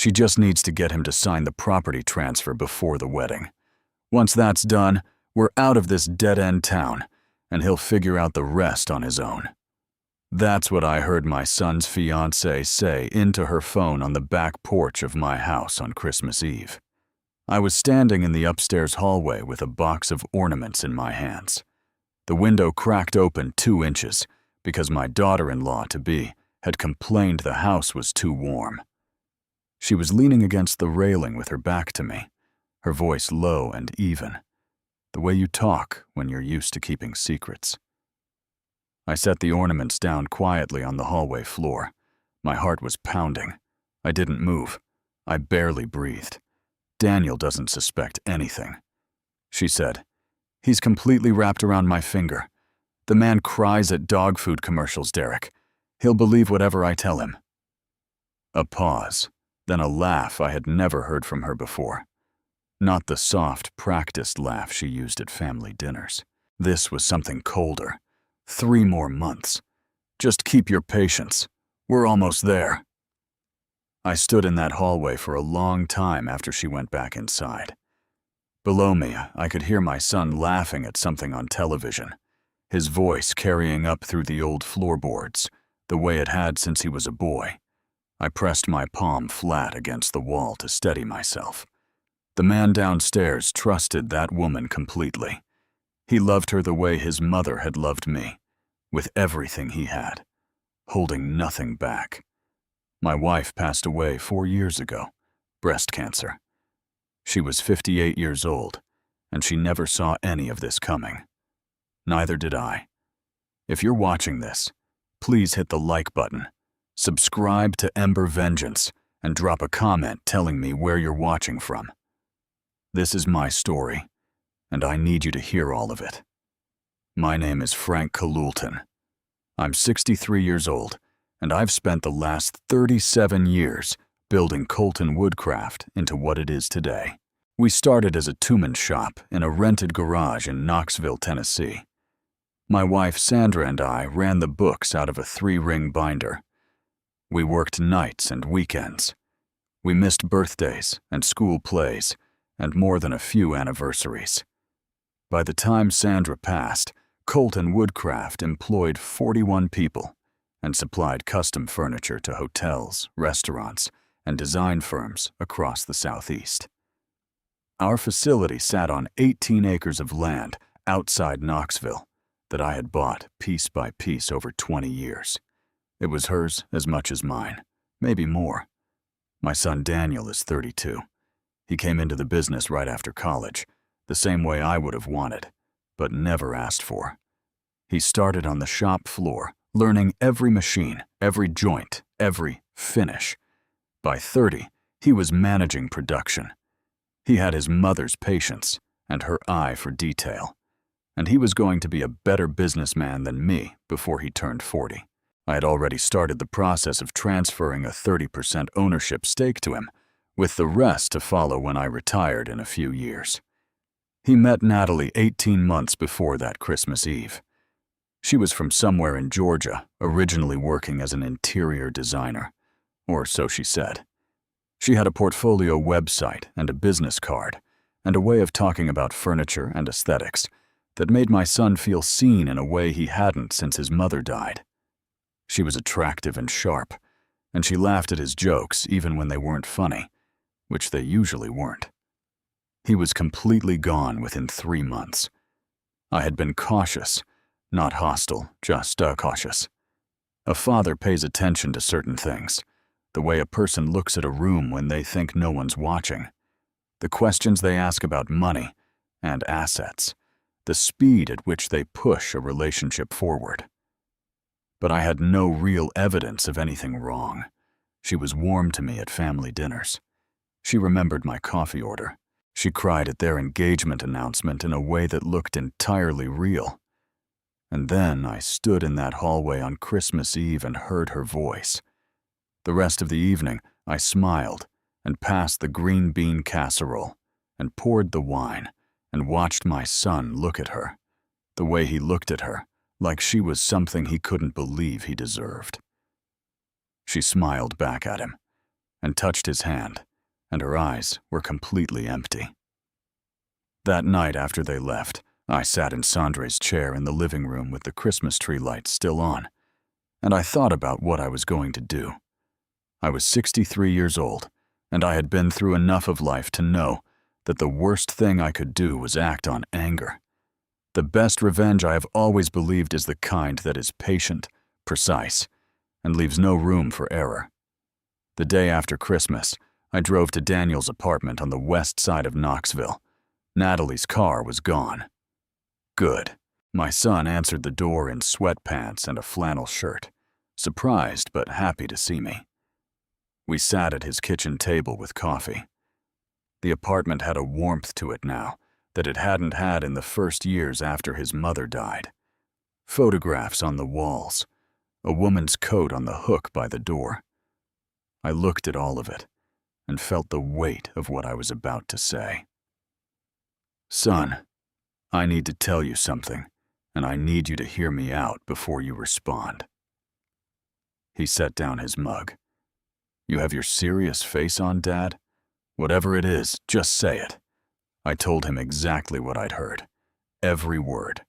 She just needs to get him to sign the property transfer before the wedding. Once that's done, we're out of this dead-end town, and he'll figure out the rest on his own. That's what I heard my son's fiancée say into her phone on the back porch of my house on Christmas Eve. I was standing in the upstairs hallway with a box of ornaments in my hands. The window cracked open 2 inches because my daughter-in-law-to-be had complained the house was too warm. She was leaning against the railing with her back to me, her voice low and even, the way you talk when you're used to keeping secrets. I set the ornaments down quietly on the hallway floor. My heart was pounding. I didn't move. I barely breathed. Daniel doesn't suspect anything. She said, "He's completely wrapped around my finger. The man cries at dog food commercials, Derek. He'll believe whatever I tell him." A pause, then a laugh I had never heard from her before. Not the soft, practiced laugh she used at family dinners. This was something colder. 3 more months. Just keep your patience. We're almost there. I stood in that hallway for a long time after she went back inside. Below me, I could hear my son laughing at something on television, his voice carrying up through the old floorboards, the way it had since he was a boy. I pressed my palm flat against the wall to steady myself. The man downstairs trusted that woman completely. He loved her the way his mother had loved me, with everything he had, holding nothing back. My wife passed away 4 years ago, breast cancer. She was 58 years old, and she never saw any of this coming. Neither did I. If you're watching this, please hit the like button, subscribe to Ember Vengeance, and drop a comment telling me where you're watching from. This is my story, and I need you to hear all of it. My name is Frank Kalulton. I'm 63 years old, and I've spent the last 37 years building Colton Woodcraft into what it is today. We started as a two-man shop in a rented garage in Knoxville, Tennessee. My wife Sandra and I ran the books out of a 3-ring binder. We worked nights and weekends. We missed birthdays and school plays and more than a few anniversaries. By the time Sandra passed, Colton Woodcraft employed 41 people and supplied custom furniture to hotels, restaurants, and design firms across the Southeast. Our facility sat on 18 acres of land outside Knoxville that I had bought piece by piece over 20 years. It was hers as much as mine, maybe more. My son Daniel is 32. He came into the business right after college, the same way I would have wanted, but never asked for. He started on the shop floor, learning every machine, every joint, every finish. By 30, he was managing production. He had his mother's patience and her eye for detail, and he was going to be a better businessman than me before he turned 40. I had already started the process of transferring a 30% ownership stake to him, with the rest to follow when I retired in a few years. He met Natalie 18 months before that Christmas Eve. She was from somewhere in Georgia, originally working as an interior designer, or so she said. She had a portfolio website and a business card, and a way of talking about furniture and aesthetics that made my son feel seen in a way he hadn't since his mother died. She was attractive and sharp, and she laughed at his jokes even when they weren't funny, which they usually weren't. He was completely gone within 3 months. I had been cautious, not hostile, just cautious. A father pays attention to certain things, the way a person looks at a room when they think no one's watching, the questions they ask about money and assets, the speed at which they push a relationship forward. But I had no real evidence of anything wrong. She was warm to me at family dinners. She remembered my coffee order. She cried at their engagement announcement in a way that looked entirely real. And then I stood in that hallway on Christmas Eve and heard her voice. The rest of the evening, I smiled and passed the green bean casserole and poured the wine and watched my son look at her, the way he looked at her, like she was something he couldn't believe he deserved. She smiled back at him. and touched his hand, and her eyes were completely empty. That night after they left, I sat in Sandre's chair in the living room with the Christmas tree lights still on, and I thought about what I was going to do. I was 63 years old, and I had been through enough of life to know that the worst thing I could do was act on anger. The best revenge, I have always believed, is the kind that is patient, precise, and leaves no room for error. The day after Christmas, I drove to Daniel's apartment on the west side of Knoxville. Natalie's car was gone. Good. My son answered the door in sweatpants and a flannel shirt, surprised but happy to see me. We sat at his kitchen table with coffee. The apartment had a warmth to it now that it hadn't had in the first years after his mother died. Photographs on the walls, a woman's coat on the hook by the door. I looked at all of it and felt the weight of what I was about to say. Son, I need to tell you something, and I need you to hear me out before you respond. He set down his mug. You have your serious face on, Dad? Whatever it is, just say it. I told him exactly what I'd heard. Every word.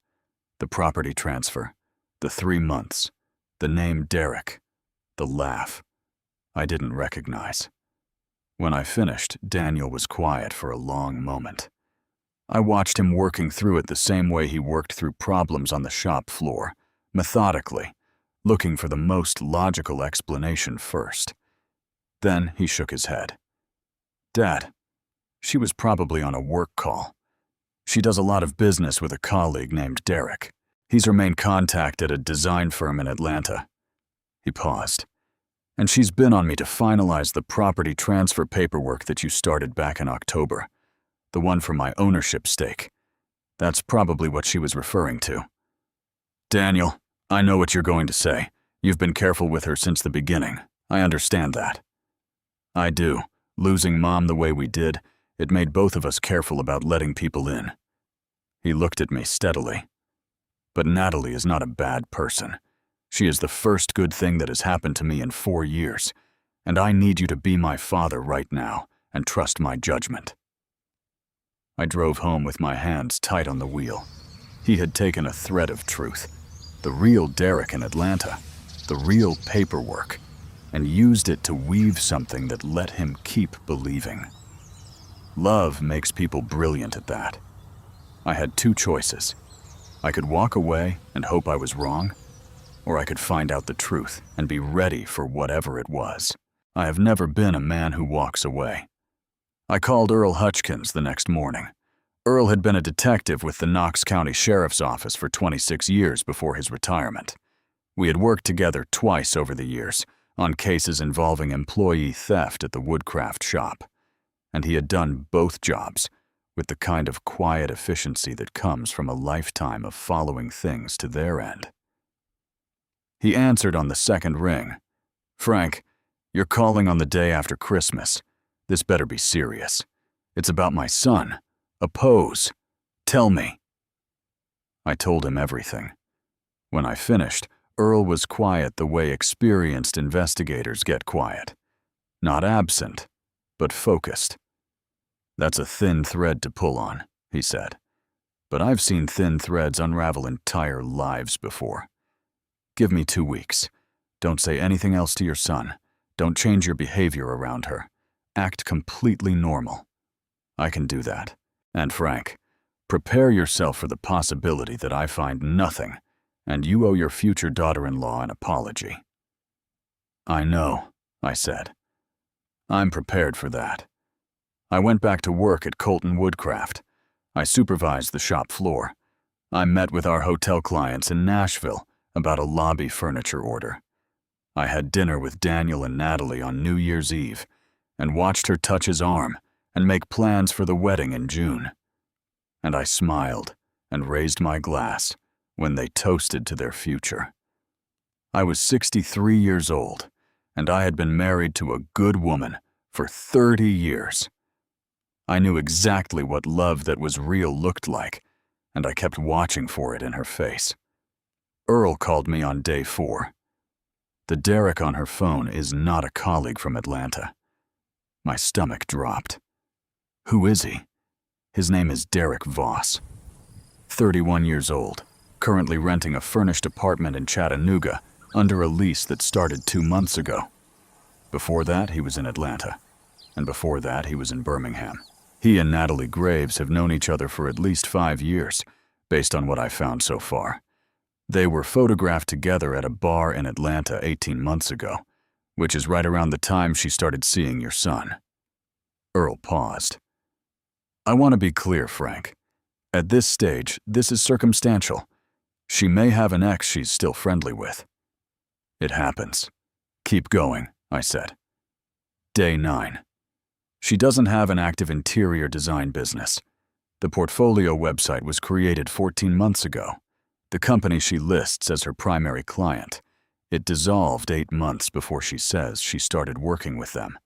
The property transfer, the 3 months, the name Derek, the laugh I didn't recognize. When I finished, Daniel was quiet for a long moment. I watched him working through it the same way he worked through problems on the shop floor, methodically, looking for the most logical explanation first. Then he shook his head. Dad, she was probably on a work call. She does a lot of business with a colleague named Derek. He's her main contact at a design firm in Atlanta. He paused. And she's been on me to finalize the property transfer paperwork that you started back in October, the one for my ownership stake. That's probably what she was referring to. Daniel, I know what you're going to say. You've been careful with her since the beginning. I understand that. I do. Losing Mom the way we did, it made both of us careful about letting people in. He looked at me steadily. But Natalie is not a bad person. She is the first good thing that has happened to me in 4 years, and I need you to be my father right now and trust my judgment. I drove home with my hands tight on the wheel. He had taken a thread of truth, the real Derek in Atlanta, the real paperwork, and used it to weave something that let him keep believing. Love makes people brilliant at that. I had 2 choices. I could walk away and hope I was wrong, or I could find out the truth and be ready for whatever it was. I have never been a man who walks away. I called Earl Hutchkins the next morning. Earl had been a detective with the Knox County Sheriff's Office for 26 years before his retirement. We had worked together twice over the years on cases involving employee theft at the woodcraft shop, and he had done both jobs with the kind of quiet efficiency that comes from a lifetime of following things to their end. He answered on the second ring. Frank, you're calling on the day after Christmas. This better be serious. It's about my son. A pose. Tell me. I told him everything. When I finished, Earl was quiet the way experienced investigators get quiet. Not absent, but focused. That's a thin thread to pull on, he said. But I've seen thin threads unravel entire lives before. Give me 2 weeks. Don't say anything else to your son. Don't change your behavior around her. Act completely normal. I can do that. And Frank, prepare yourself for the possibility that I find nothing, and you owe your future daughter-in-law an apology. I know, I said. I'm prepared for that. I went back to work at Colton Woodcraft. I supervised the shop floor. I met with our hotel clients in Nashville about a lobby furniture order. I had dinner with Daniel and Natalie on New Year's Eve and watched her touch his arm and make plans for the wedding in June. And I smiled and raised my glass when they toasted to their future. I was 63 years old, and I had been married to a good woman for 30 years. I knew exactly what love that was real looked like, and I kept watching for it in her face. Earl called me on day 4. The Derek on her phone is not a colleague from Atlanta. My stomach dropped. Who is he? His name is Derek Voss. 31 years old, currently renting a furnished apartment in Chattanooga under a lease that started 2 months ago. Before that, he was in Atlanta, and before that, he was in Birmingham. He and Natalie Graves have known each other for at least 5 years, based on what I found so far. They were photographed together at a bar in Atlanta 18 months ago, which is right around the time she started seeing your son. Earl paused. I want to be clear, Frank. At this stage, this is circumstantial. She may have an ex she's still friendly with. It happens. Keep going, I said. Day 9. She doesn't have an active interior design business. The portfolio website was created 14 months ago. The company she lists as her primary client. It dissolved 8 months before she says she started working with them.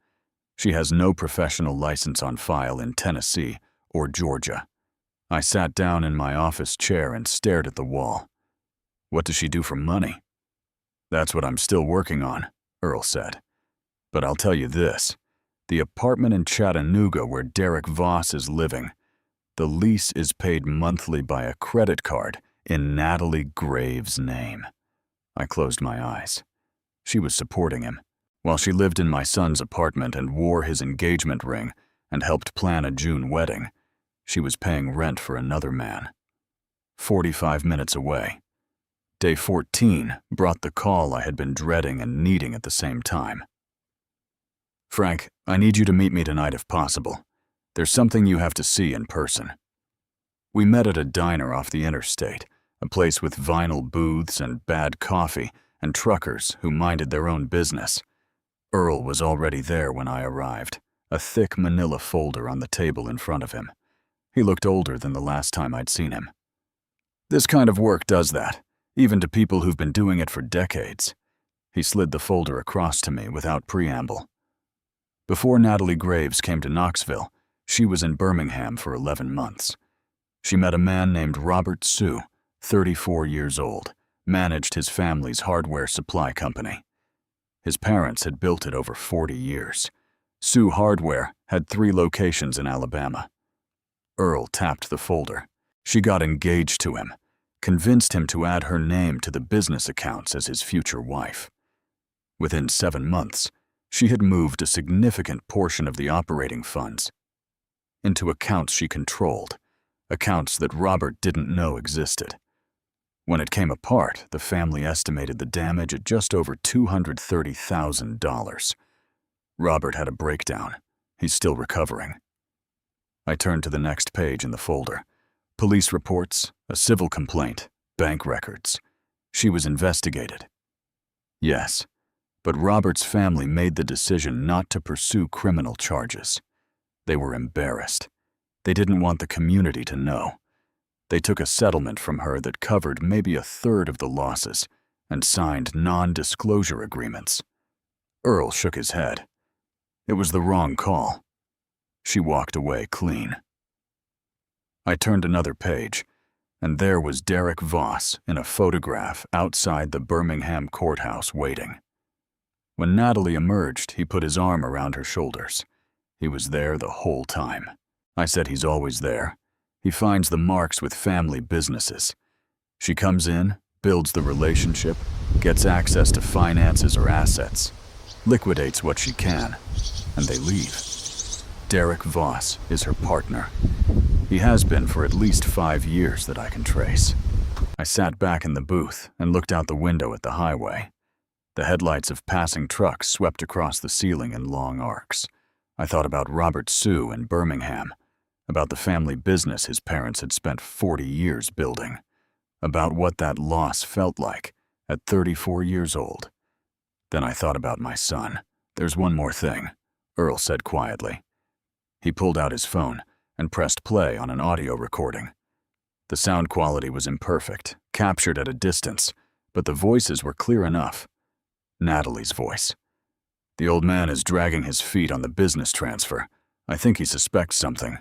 She has no professional license on file in Tennessee or Georgia. I sat down in my office chair and stared at the wall. What does she do for money? That's what I'm still working on, Earl said. But I'll tell you this. The apartment in Chattanooga where Derek Voss is living, the lease is paid monthly by a credit card in Natalie Graves' name. I closed my eyes. She was supporting him, while she lived in my son's apartment and wore his engagement ring and helped plan a June wedding. She was paying rent for another man. 45 minutes away. Day 14 brought the call I had been dreading and needing at the same time. Frank, I need you to meet me tonight if possible. There's something you have to see in person. We met at a diner off the interstate, a place with vinyl booths and bad coffee and truckers who minded their own business. Earl was already there when I arrived, a thick manila folder on the table in front of him. He looked older than the last time I'd seen him. This kind of work does that, even to people who've been doing it for decades. He slid the folder across to me without preamble. Before Natalie Graves came to Knoxville, she was in Birmingham for 11 months. She met a man named Robert Sue, 34 years old, managed his family's hardware supply company. His parents had built it over 40 years. Sue Hardware had 3 locations in Alabama. Earl tapped the folder. She got engaged to him, convinced him to add her name to the business accounts as his future wife. Within 7 months, she had moved a significant portion of the operating funds into accounts she controlled, accounts that Robert didn't know existed. When it came apart, the family estimated the damage at just over $230,000. Robert had a breakdown. He's still recovering. I turned to the next page in the folder. Police reports, a civil complaint, bank records. She was investigated. Yes, but Robert's family made the decision not to pursue criminal charges. They were embarrassed. They didn't want the community to know. They took a settlement from her that covered maybe a third of the losses and signed non-disclosure agreements. Earl shook his head. It was the wrong call. She walked away clean. I turned another page, and there was Derek Voss in a photograph outside the Birmingham courthouse waiting. When Natalie emerged, he put his arm around her shoulders. He was there the whole time. I said he's always there. He finds the marks with family businesses. She comes in, builds the relationship, gets access to finances or assets, liquidates what she can, and they leave. Derek Voss is her partner. He has been for at least 5 years that I can trace. I sat back in the booth and looked out the window at the highway. The headlights of passing trucks swept across the ceiling in long arcs. I thought about Robert Sue in Birmingham, about the family business his parents had spent 40 years building, about what that loss felt like at 34 years old. Then I thought about my son. There's one more thing, Earl said quietly. He pulled out his phone and pressed play on an audio recording. The sound quality was imperfect, captured at a distance, but the voices were clear enough. Natalie's voice. The old man is dragging his feet on the business transfer. I think he suspects something.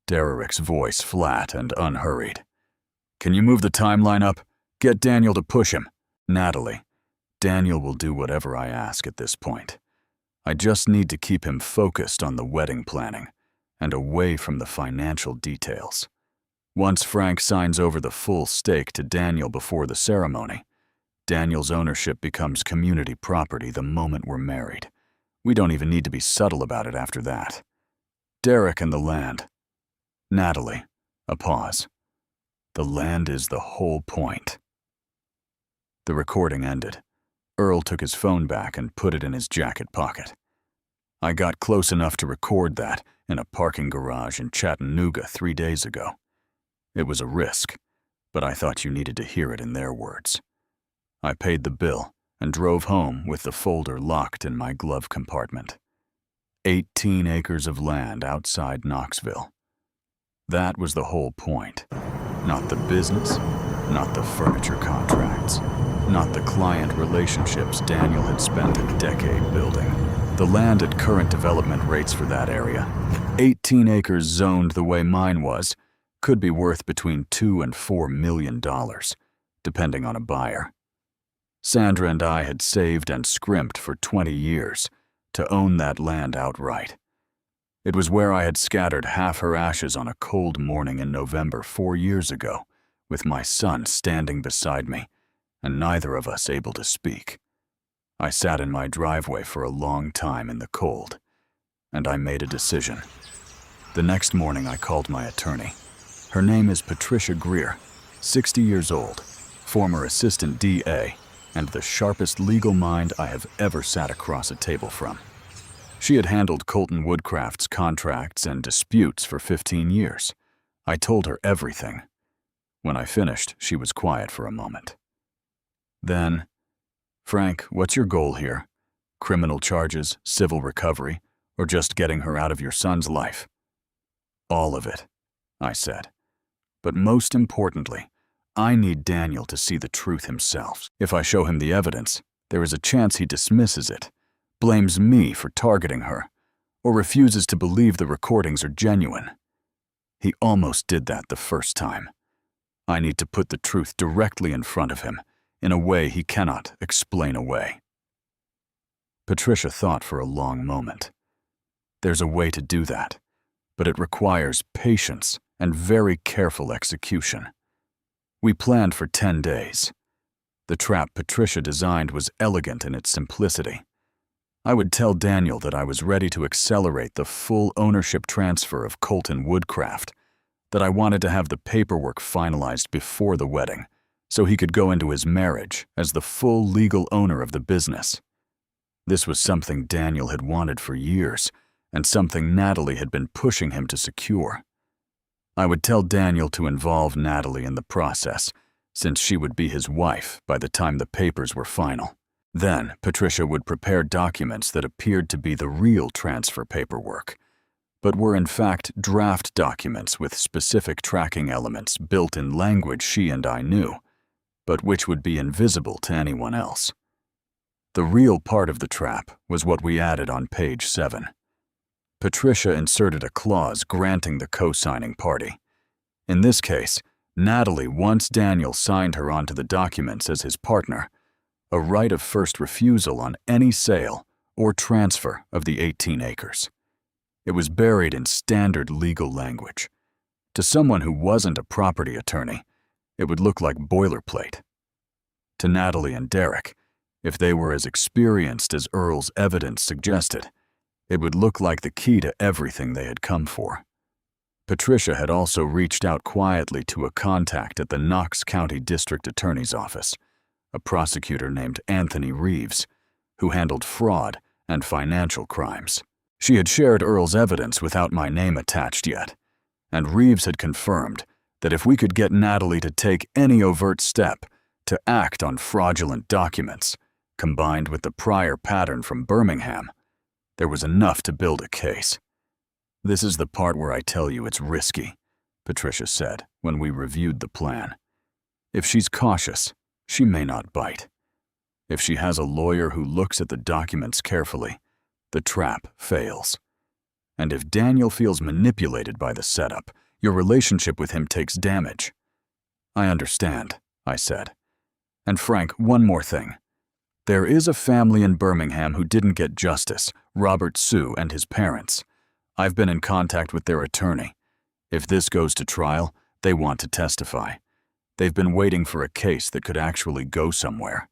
Derek's voice flat and unhurried. Can you move the timeline up? Get Daniel to push him. Natalie. Daniel will do whatever I ask at this point. I just need to keep him focused on the wedding planning and away from the financial details. Once Frank signs over the full stake to Daniel before the ceremony, Daniel's ownership becomes community property the moment we're married. We don't even need to be subtle about it after that. Derek and the land. Natalie. A pause. The land is the whole point. The recording ended. Earl took his phone back and put it in his jacket pocket. I got close enough to record that in a parking garage in Chattanooga 3 days ago. It was a risk, but I thought you needed to hear it in their words. I paid the bill and drove home with the folder locked in my glove compartment. 18 acres of land outside Knoxville. That was the whole point. Not the business, not the furniture contracts, not the client relationships Daniel had spent a decade building. The land at current development rates for that area, 18 acres zoned the way mine was, could be worth between $2 and $4 million, depending on a buyer. Sandra and I had saved and scrimped for 20 years to own that land outright. It was where I had scattered half her ashes on a cold morning in November 4 years ago, with my son standing beside me, and neither of us able to speak. I sat in my driveway for a long time in the cold, and I made a decision. The next morning I called my attorney. Her name is Patricia Greer, 60 years old, former assistant DA, and the sharpest legal mind I have ever sat across a table from. She had handled Colton Woodcraft's contracts and disputes for 15 years. I told her everything. When I finished, she was quiet for a moment. Then, "Frank, what's your goal here? Criminal charges, civil recovery, or just getting her out of your son's life?" "All of it," I said. "But most importantly, I need Daniel to see the truth himself. If I show him the evidence, there is a chance he dismisses it, blames me for targeting her, or refuses to believe the recordings are genuine. He almost did that the first time. I need to put the truth directly in front of him, in a way he cannot explain away." Patricia thought for a long moment. "There's a way to do that, but it requires patience and very careful execution. We planned for 10 days. The trap Patricia designed was elegant in its simplicity. I would tell Daniel that I was ready to accelerate the full ownership transfer of Colton Woodcraft, that I wanted to have the paperwork finalized before the wedding, so he could go into his marriage as the full legal owner of the business. This was something Daniel had wanted for years, and something Natalie had been pushing him to secure. I would tell Daniel to involve Natalie in the process, since she would be his wife by the time the papers were final. Then, Patricia would prepare documents that appeared to be the real transfer paperwork, but were in fact draft documents with specific tracking elements built in language she and I knew, but which would be invisible to anyone else. The real part of the trap was what we added on page 7. Patricia inserted a clause granting the co-signing party. In this case, Natalie, once Daniel signed her onto the documents as his partner, a right of first refusal on any sale or transfer of the 18 acres. It was buried in standard legal language. To someone who wasn't a property attorney, it would look like boilerplate. To Natalie and Derek, if they were as experienced as Earl's evidence suggested, it would look like the key to everything they had come for. Patricia had also reached out quietly to a contact at the Knox County District Attorney's Office, a prosecutor named Anthony Reeves, who handled fraud and financial crimes. She had shared Earl's evidence without my name attached yet, and Reeves had confirmed that if we could get Natalie to take any overt step to act on fraudulent documents, combined with the prior pattern from Birmingham, there was enough to build a case. "This is the part where I tell you it's risky," Patricia said when we reviewed the plan. "If she's cautious, she may not bite. If she has a lawyer who looks at the documents carefully, the trap fails. And if Daniel feels manipulated by the setup, your relationship with him takes damage." "I understand," I said. "And Frank, one more thing. There is a family in Birmingham who didn't get justice, Robert Sue and his parents. I've been in contact with their attorney. If this goes to trial, they want to testify. They've been waiting for a case that could actually go somewhere.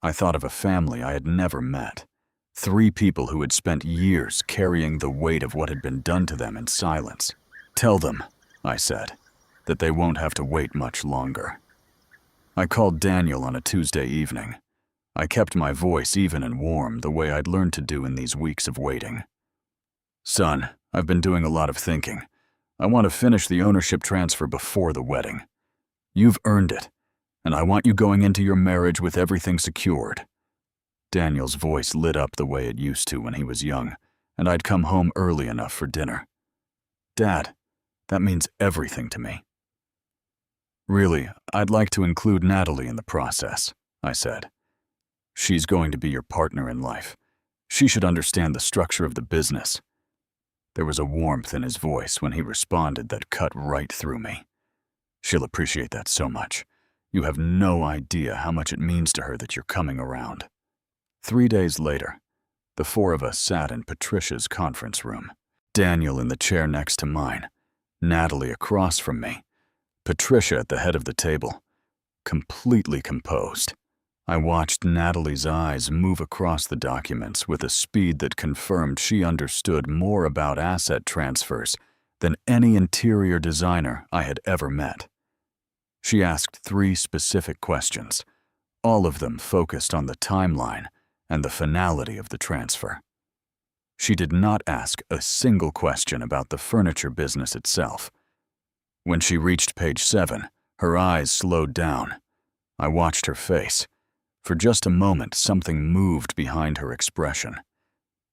I thought of a family I had never met. 3 people who had spent years carrying the weight of what had been done to them in silence. Tell them, I said, that they won't have to wait much longer. I called Daniel on a Tuesday evening. I kept my voice even and warm, the way I'd learned to do in these weeks of waiting. Son, I've been doing a lot of thinking. I want to finish the ownership transfer before the wedding. You've earned it, and I want you going into your marriage with everything secured. Daniel's voice lit up the way it used to when he was young, and I'd come home early enough for dinner. Dad, that means everything to me. Really, I'd like to include Natalie in the process, I said. She's going to be your partner in life. She should understand the structure of the business. There was a warmth in his voice when he responded that cut right through me. She'll appreciate that so much. You have no idea how much it means to her that you're coming around. 3 days later, the 4 of us sat in Patricia's conference room. Daniel in the chair next to mine, Natalie across from me, Patricia at the head of the table, completely composed. I watched Natalie's eyes move across the documents with a speed that confirmed she understood more about asset transfers than any interior designer I had ever met. She asked 3 specific questions, all of them focused on the timeline and the finality of the transfer. She did not ask a single question about the furniture business itself. When she reached page 7, her eyes slowed down. I watched her face. For just a moment, something moved behind her expression.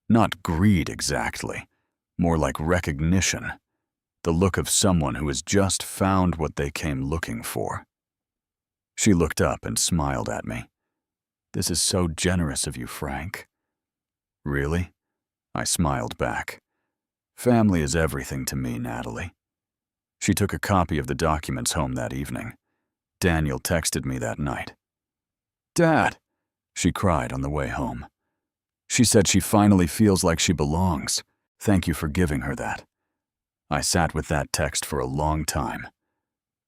Not greed exactly, more like recognition. The look of someone who has just found what they came looking for. She looked up and smiled at me. This is so generous of you, Frank. Really? I smiled back. Family is everything to me, Natalie. She took a copy of the documents home that evening. Daniel texted me that night. Dad, she cried on the way home. She said she finally feels like she belongs. Thank you for giving her that. I sat with that text for a long time.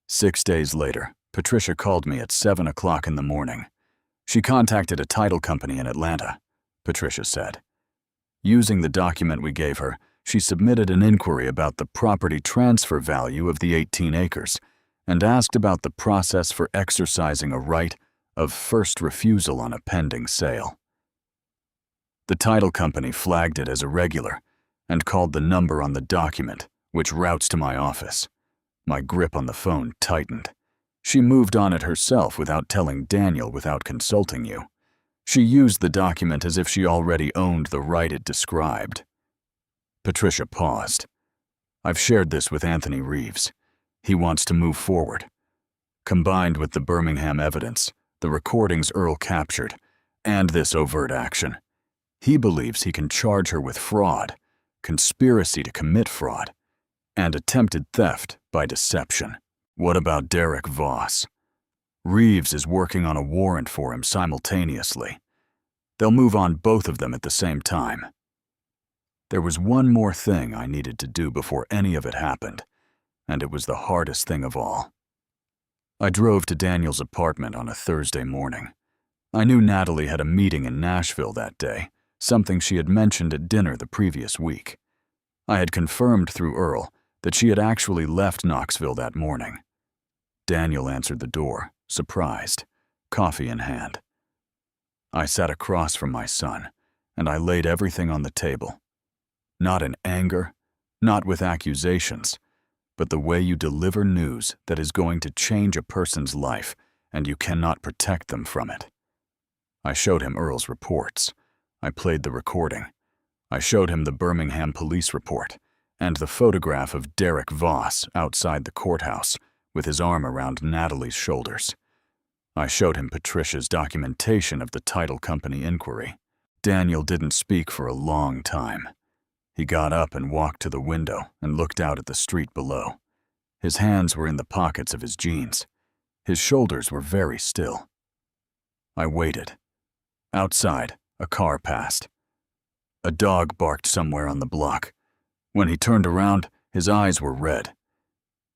6 days later, Patricia called me at 7 o'clock in the morning. She contacted a title company in Atlanta, Patricia said. Using the document we gave her, she submitted an inquiry about the property transfer value of the 18 acres and asked about the process for exercising a right of first refusal on a pending sale. The title company flagged it as irregular and called the number on the document, which routes to my office. My grip on the phone tightened. She moved on it herself without telling Daniel, without consulting you. She used the document as if she already owned the right it described. Patricia paused. I've shared this with Anthony Reeves. He wants to move forward. Combined with the Birmingham evidence, the recordings Earl captured, and this overt action, he believes he can charge her with fraud, conspiracy to commit fraud, and attempted theft by deception. What about Derek Voss? Reeves is working on a warrant for him simultaneously. They'll move on both of them at the same time. There was one more thing I needed to do before any of it happened, and it was the hardest thing of all. I drove to Daniel's apartment on a Thursday morning. I knew Natalie had a meeting in Nashville that day, something she had mentioned at dinner the previous week. I had confirmed through Earl that she had actually left Knoxville that morning. Daniel answered the door, surprised, coffee in hand. I sat across from my son, and I laid everything on the table. Not in anger, not with accusations, but the way you deliver news that is going to change a person's life and you cannot protect them from it. I showed him Earl's reports. I played the recording. I showed him the Birmingham police report and the photograph of Derek Voss outside the courthouse with his arm around Natalie's shoulders. I showed him Patricia's documentation of the title company inquiry. Daniel didn't speak for a long time. He got up and walked to the window and looked out at the street below. His hands were in the pockets of his jeans. His shoulders were very still. I waited. Outside, a car passed. A dog barked somewhere on the block. When he turned around, his eyes were red.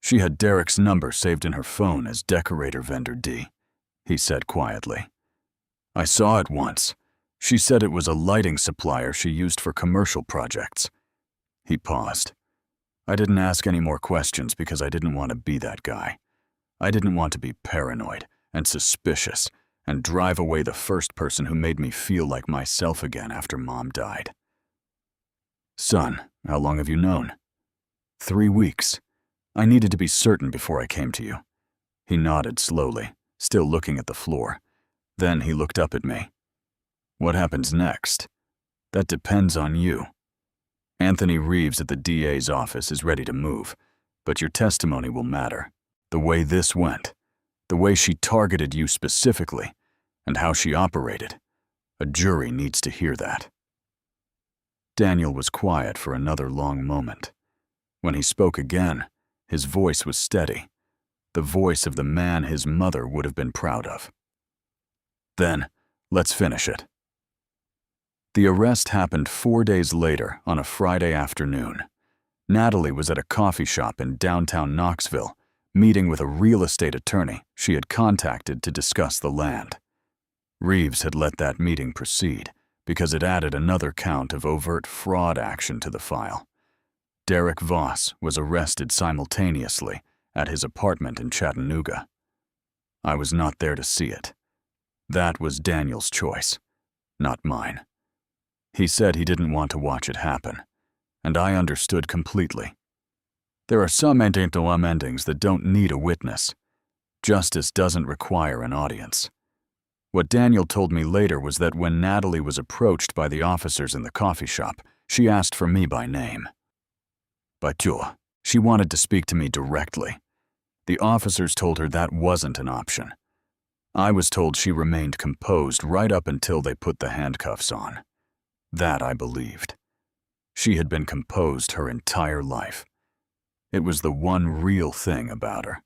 She had Derek's number saved in her phone as decorator vendor D, he said quietly. I saw it once. She said it was a lighting supplier she used for commercial projects. He paused. I didn't ask any more questions because I didn't want to be that guy. I didn't want to be paranoid and suspicious and drive away the first person who made me feel like myself again after Mom died. Son, how long have you known? 3 weeks. I needed to be certain before I came to you. He nodded slowly, still looking at the floor. Then he looked up at me. What happens next? That depends on you. Anthony Reeves at the DA's office is ready to move, but your testimony will matter. The way this went, the way she targeted you specifically, and how she operated. A jury needs to hear that. Daniel was quiet for another long moment. When he spoke again, his voice was steady, the voice of the man his mother would have been proud of. Then, let's finish it. The arrest happened 4 days later on a Friday afternoon. Natalie was at a coffee shop in downtown Knoxville, meeting with a real estate attorney she had contacted to discuss the land. Reeves had let that meeting proceed because it added another count of overt fraud action to the file. Derek Voss was arrested simultaneously at his apartment in Chattanooga. I was not there to see it. That was Daniel's choice, not mine. He said he didn't want to watch it happen, and I understood completely. There are some endings that don't need a witness. Justice doesn't require an audience. What Daniel told me later was that when Natalie was approached by the officers in the coffee shop, she asked for me by name. She wanted to speak to me directly. The officers told her that wasn't an option. I was told she remained composed right up until they put the handcuffs on. That I believed. She had been composed her entire life. It was the one real thing about her.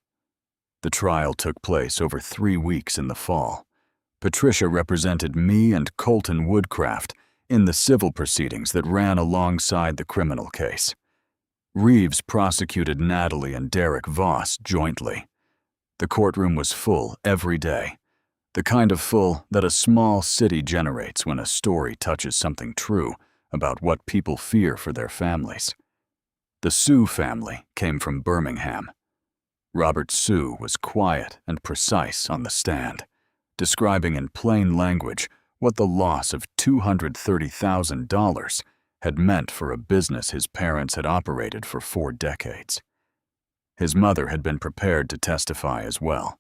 The trial took place over 3 weeks in the fall. Patricia represented me and Colton Woodcraft in the civil proceedings that ran alongside the criminal case. Reeves prosecuted Natalie and Derek Voss jointly. The courtroom was full every day, the kind of full that a small city generates when a story touches something true about what people fear for their families. The Sue family came from Birmingham. Robert Sue was quiet and precise on the stand, describing in plain language what the loss of $230,000 had meant for a business his parents had operated for 4 decades. His mother had been prepared to testify as well,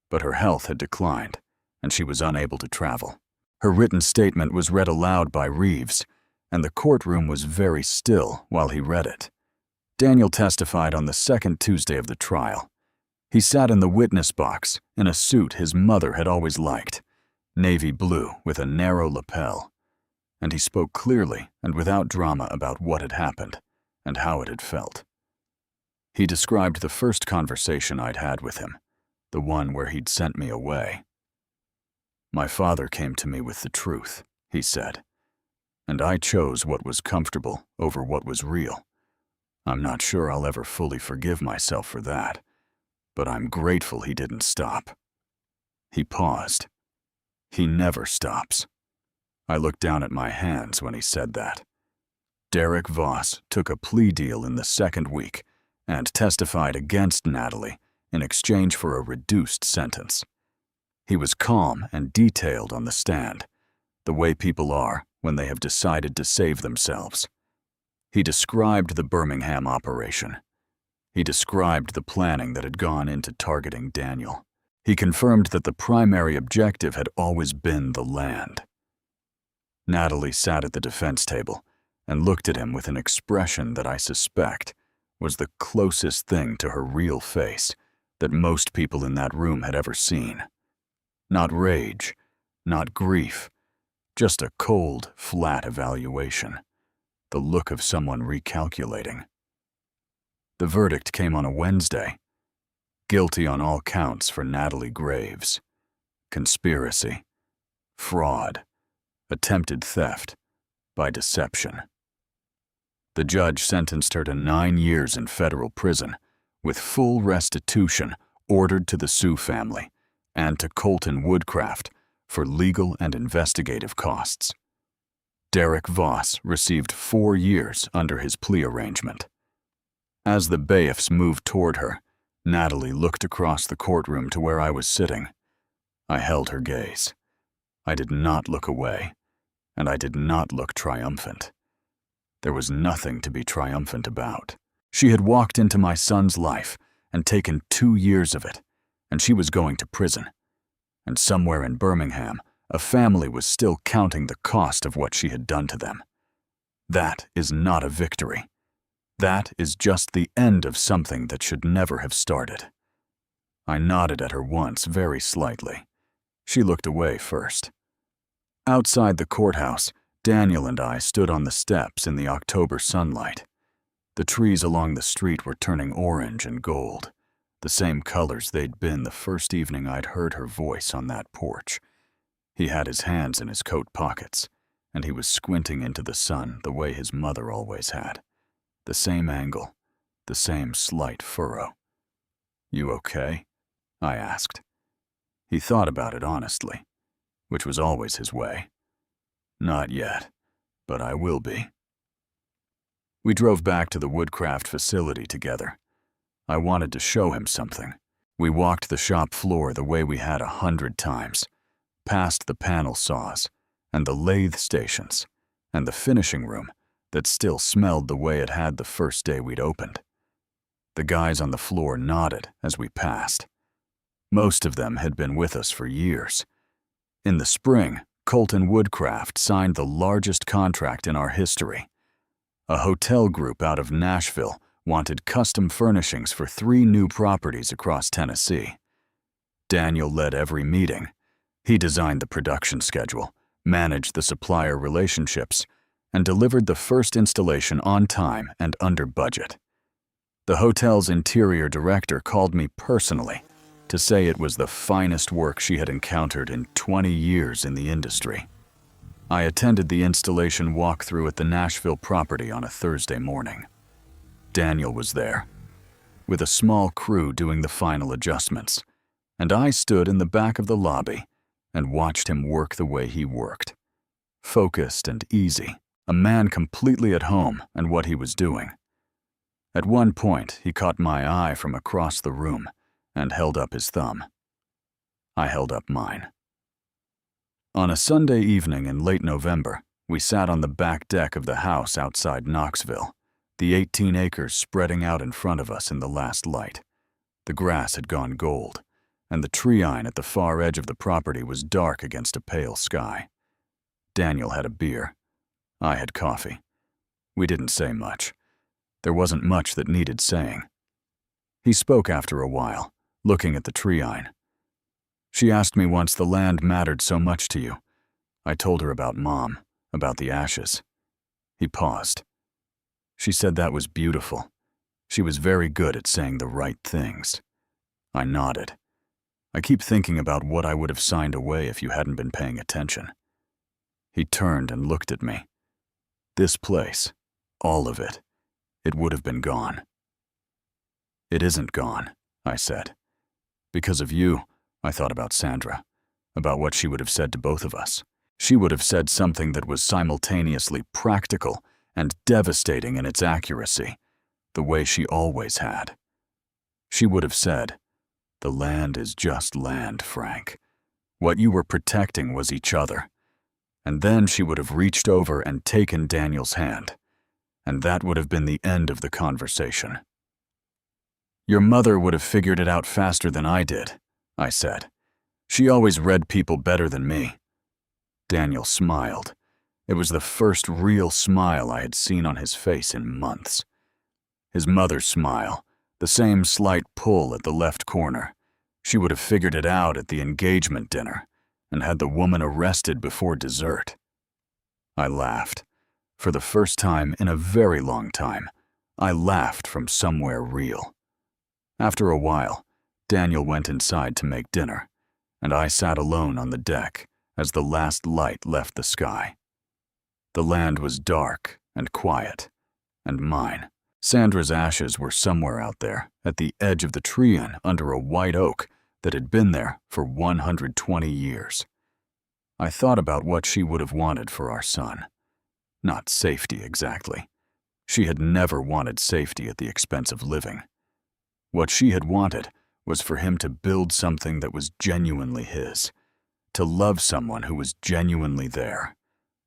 but her health had declined, and she was unable to travel. Her written statement was read aloud by Reeves, and the courtroom was very still while he read it. Daniel testified on the second Tuesday of the trial. He sat in the witness box in a suit his mother had always liked, navy blue with a narrow lapel, and he spoke clearly and without drama about what had happened and how it had felt. He described the first conversation I'd had with him, the one where he'd sent me away. My father came to me with the truth, he said, and I chose what was comfortable over what was real. I'm not sure I'll ever fully forgive myself for that, but I'm grateful he didn't stop. He paused. He never stops. I looked down at my hands when he said that. Derek Voss took a plea deal in the second week and testified against Natalie in exchange for a reduced sentence. He was calm and detailed on the stand, the way people are when they have decided to save themselves. He described the Birmingham operation. He described the planning that had gone into targeting Daniel. He confirmed that the primary objective had always been the land. Natalie sat at the defense table and looked at him with an expression that I suspect was the closest thing to her real face that most people in that room had ever seen. Not rage, not grief, just a cold, flat evaluation, the look of someone recalculating. The verdict came on a Wednesday. Guilty on all counts for Natalie Graves. Conspiracy, fraud, attempted theft by deception. The judge sentenced her to 9 years in federal prison, with full restitution ordered to the Sue family and to Colton Woodcraft for legal and investigative costs. Derek Voss received 4 years under his plea arrangement. As the bailiffs moved toward her, Natalie looked across the courtroom to where I was sitting. I held her gaze. I did not look away, and I did not look triumphant. There was nothing to be triumphant about. She had walked into my son's life and taken 2 years of it, and she was going to prison. And somewhere in Birmingham, a family was still counting the cost of what she had done to them. That is not a victory. That is just the end of something that should never have started. I nodded at her once, very slightly. She looked away first. Outside the courthouse, Daniel and I stood on the steps in the October sunlight. The trees along the street were turning orange and gold, the same colors they'd been the first evening I'd heard her voice on that porch. He had his hands in his coat pockets, and he was squinting into the sun the way his mother always had. The same angle, the same slight furrow. "You okay?" I asked. He thought about it honestly, which was always his way. "Not yet, but I will be." We drove back to the Woodcraft facility together. I wanted to show him something. We walked the shop floor the way we had 100 times, past the panel saws, and the lathe stations, and the finishing room that still smelled the way it had the first day we'd opened. The guys on the floor nodded as we passed. Most of them had been with us for years. In the spring, Colton Woodcraft signed the largest contract in our history. A hotel group out of Nashville wanted custom furnishings for 3 new properties across Tennessee. Daniel led every meeting. He designed the production schedule, managed the supplier relationships, and delivered the first installation on time and under budget. The hotel's interior director called me personally to say it was the finest work she had encountered in 20 years in the industry. I attended the installation walkthrough at the Nashville property on a Thursday morning. Daniel was there, with a small crew doing the final adjustments, and I stood in the back of the lobby and watched him work the way he worked. Focused and easy, a man completely at home and what he was doing. At one point, he caught my eye from across the room and held up his thumb. I held up mine. On a Sunday evening in late November, we sat on the back deck of the house outside Knoxville, the 18 acres spreading out in front of us in the last light. The grass had gone gold, and the treeine at the far edge of the property was dark against a pale sky. Daniel had a beer. I had coffee. We didn't say much. There wasn't much that needed saying. He spoke after a while, looking at the treeine. "She asked me once the land mattered so much to you. I told her about Mom, about the ashes." He paused. "She said that was beautiful. She was very good at saying the right things." I nodded. "I keep thinking about what I would have signed away if you hadn't been paying attention." He turned and looked at me. "This place, all of it, it would have been gone." "It isn't gone," I said. "Because of you, I thought about Sandra, about what she would have said to both of us. She would have said something that was simultaneously practical and devastating in its accuracy, the way she always had. She would have said, 'The land is just land, Frank. What you were protecting was each other.' And then she would have reached over and taken Daniel's hand, and that would have been the end of the conversation. Your mother would have figured it out faster than I did, I said. She always read people better than me. Daniel smiled. It was the first real smile I had seen on his face in months. His mother's smile, the same slight pull at the left corner. She would have figured it out at the engagement dinner and had the woman arrested before dessert. I laughed. For the first time in a very long time, I laughed from somewhere real. After a while, Daniel went inside to make dinner, and I sat alone on the deck, as the last light left the sky. The land was dark and quiet, and mine. Sandra's ashes were somewhere out there, at the edge of the tree under a white oak that had been there for 120 years. I thought about what she would have wanted for our son. Not safety exactly. She had never wanted safety at the expense of living. What she had wanted was for him to build something that was genuinely his, to love someone who was genuinely there,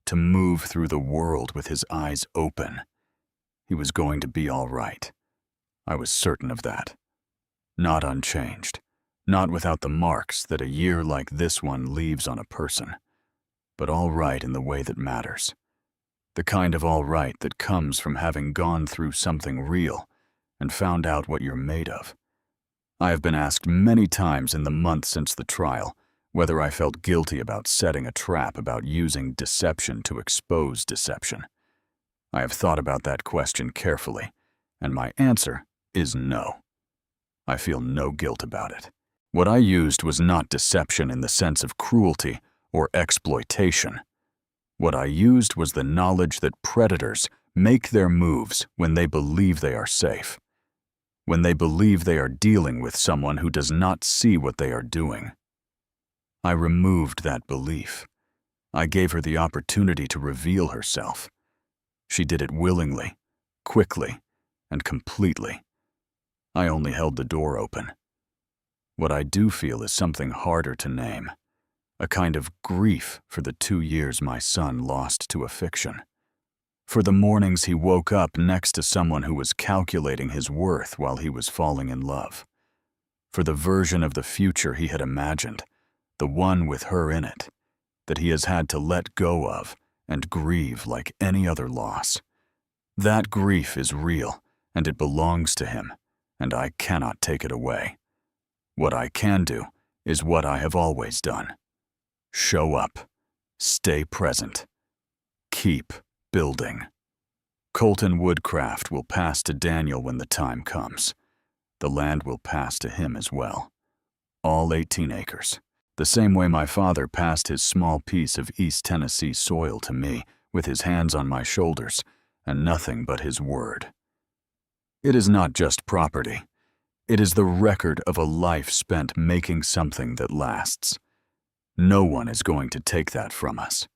to move through the world with his eyes open. He was going to be all right. I was certain of that. Not unchanged, not without the marks that a year like this one leaves on a person, but all right in the way that matters. The kind of all right that comes from having gone through something real and found out what you're made of. I have been asked many times in the months since the trial whether I felt guilty about setting a trap, about using deception to expose deception. I have thought about that question carefully, and my answer is no. I feel no guilt about it. What I used was not deception in the sense of cruelty or exploitation. What I used was the knowledge that predators make their moves when they believe they are safe, when they believe they are dealing with someone who does not see what they are doing. I removed that belief. I gave her the opportunity to reveal herself. She did it willingly, quickly, and completely. I only held the door open. What I do feel is something harder to name. A kind of grief for the 2 years my son lost to a fiction. For the mornings he woke up next to someone who was calculating his worth while he was falling in love. For the version of the future he had imagined, the one with her in it, that he has had to let go of and grieve like any other loss. That grief is real, and it belongs to him, and I cannot take it away. What I can do is what I have always done. Show up. Stay present. Keep building. Colton Woodcraft will pass to Daniel when the time comes. The land will pass to him as well. All 18 acres. The same way my father passed his small piece of East Tennessee soil to me with his hands on my shoulders and nothing but his word. It is not just property. It is the record of a life spent making something that lasts. No one is going to take that from us.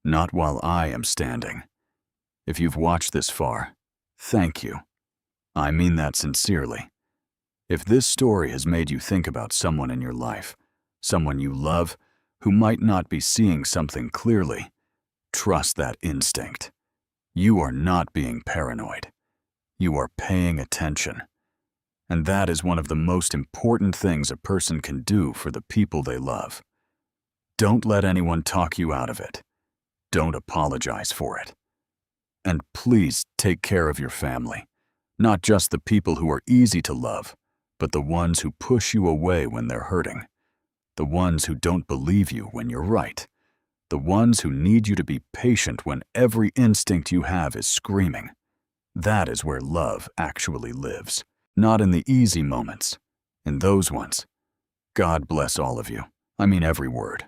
Not while I am standing. If you've watched this far, thank you. I mean that sincerely. If this story has made you think about someone in your life, someone you love, who might not be seeing something clearly, trust that instinct. You are not being paranoid. You are paying attention. And that is one of the most important things a person can do for the people they love. Don't let anyone talk you out of it. Don't apologize for it. And please take care of your family, not just the people who are easy to love, but the ones who push you away when they're hurting, the ones who don't believe you when you're right, the ones who need you to be patient when every instinct you have is screaming. That is where love actually lives, not in the easy moments, in those ones. God bless all of you. I mean every word.